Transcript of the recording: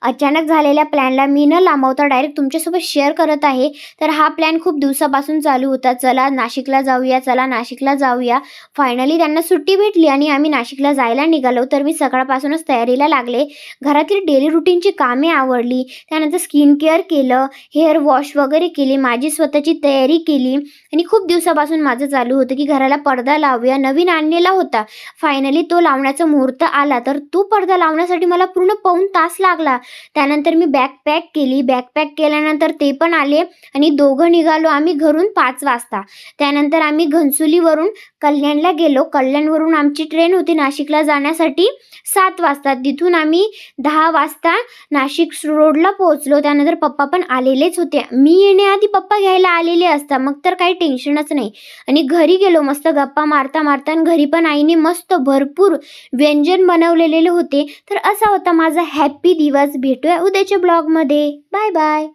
अचानक झालेल्या प्लॅनला मी न लांबवता डायरेक्ट तुमच्यासोबत शेअर करत आहे. तर हा प्लॅन खूप दिवसापासून चालू होता. चला नाशिकला जाऊया, चला नाशिकला जाऊया. फायनली त्यांना सुट्टी भेटली आणि आम्ही नाशिकला जायला निघालो. तर मी सकाळपासूनच तयारीला लागले. घरातील डेली रुटीनची कामे आवरली. त्यानंतर स्किन केअर केलं, हेअर वॉश वगैरे केली, माझी स्वतःची तयारी केली आणि खूप दिवसापासून माझं चालू होतं की घराला पडदा लावूया. नवीन आणलेला होता. फायनली तो लावण्याचा मुहूर्त आला. तर तो पडदा लावण्यासाठी मला पूर्ण पाऊण तास लागला. त्यानंतर मी बॅग पॅक केली. बॅग पॅक केल्यानंतर ते पण आले आणि दोघं निघालो आम्ही घरून 5 वाजता. त्यानंतर आम्ही घनसोलीवरून कल्याणला गेलो. कल्याणवरून आमची ट्रेन होती नाशिकला जाण्यासाठी 7 वाजता. तिथून आम्ही 10 वाजता नाशिक रोडला पोहोचलो. त्यानंतर पप्पा पण आलेलेच होते. मी येण्याआधी पप्पा घ्यायला आलेले असता, मग तर काही टेन्शनच नाही. आणि घरी गेलो मस्त गप्पा मारता मारता. आणि घरी पण आईने मस्त भरपूर व्यंजन बनवलेले होते. तर असा होता माझा हॅपी दिवस. भेटूया उद्याच्या ब्लॉगमध्ये. Bye bye.